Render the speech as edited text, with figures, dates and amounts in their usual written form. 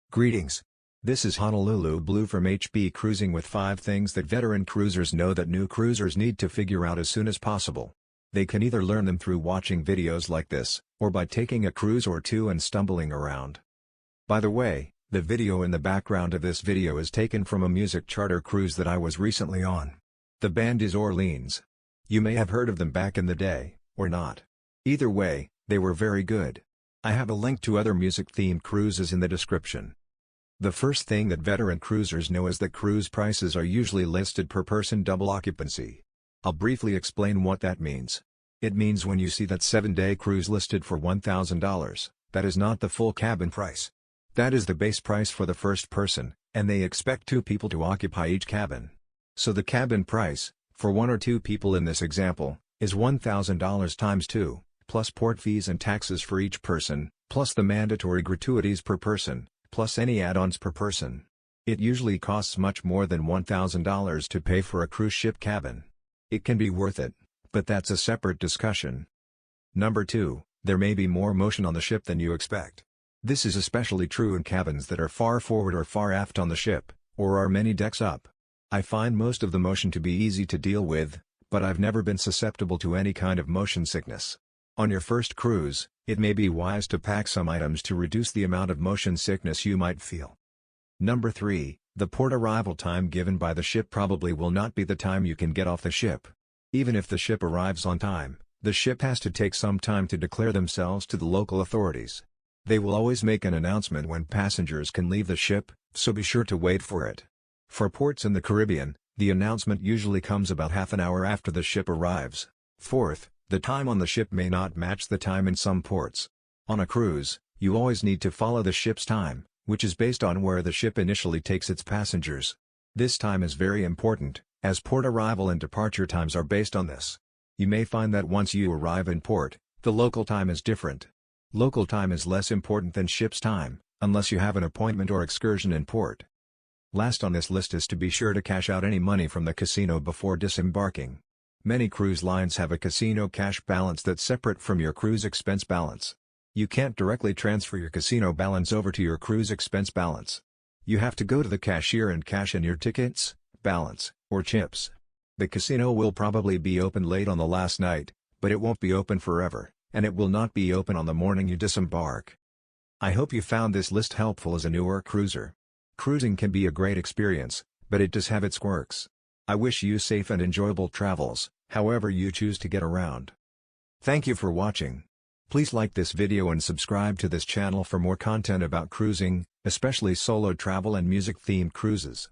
Greetings. This is Honolulu Blue from HB Cruising with 5 things that veteran cruisers know that new cruisers need to figure out as soon as possible. They can either learn them through watching videos like this, or by taking a cruise or two and stumbling around. By the way, the video in the background of this video is taken from a music charter cruise that I was recently on. The band is Orleans. You may have heard of them back in the day, or not. Either way, they were very good. I have a link to other music-themed cruises in the description. The first thing that veteran cruisers know is that cruise prices are usually listed per person double occupancy. I'll briefly explain what that means. It means when you see that 7-day cruise listed for $1,000, that is not the full cabin price. That is the base price for the first person, and they expect 2 people to occupy each cabin. So the cabin price, for 1 or 2 people in this example, is $1,000 times 2, plus port fees and taxes for each person, plus the mandatory gratuities per person, plus any add-ons per person. It usually costs much more than $1,000 to pay for a cruise ship cabin. It can be worth it, but that's a separate discussion. Number 2, there may be more motion on the ship than you expect. This is especially true in cabins that are far forward or far aft on the ship, or are many decks up. I find most of the motion to be easy to deal with, but I've never been susceptible to any kind of motion sickness. On your first cruise, it may be wise to pack some items to reduce the amount of motion sickness you might feel. Number 3, the port arrival time given by the ship probably will not be the time you can get off the ship. Even if the ship arrives on time, the ship has to take some time to declare themselves to the local authorities. They will always make an announcement when passengers can leave the ship, so be sure to wait for it. For ports in the Caribbean, the announcement usually comes about half an hour after the ship arrives. Fourth, the time on the ship may not match the time in some ports. On a cruise, you always need to follow the ship's time, which is based on where the ship initially takes its passengers. This time is very important, as port arrival and departure times are based on this. You may find that once you arrive in port, the local time is different. Local time is less important than ship's time, unless you have an appointment or excursion in port. Last on this list is to be sure to cash out any money from the casino before disembarking. Many cruise lines have a casino cash balance that's separate from your cruise expense balance. You can't directly transfer your casino balance over to your cruise expense balance. You have to go to the cashier and cash in your tickets, balance, or chips. The casino will probably be open late on the last night, but it won't be open forever, and it will not be open on the morning you disembark. I hope you found this list helpful as a newer cruiser. Cruising can be a great experience, but it does have its quirks. I wish you safe and enjoyable travels, however you choose to get around. Thank you for watching. Please like this video and subscribe to this channel for more content about cruising, especially solo travel and music-themed cruises.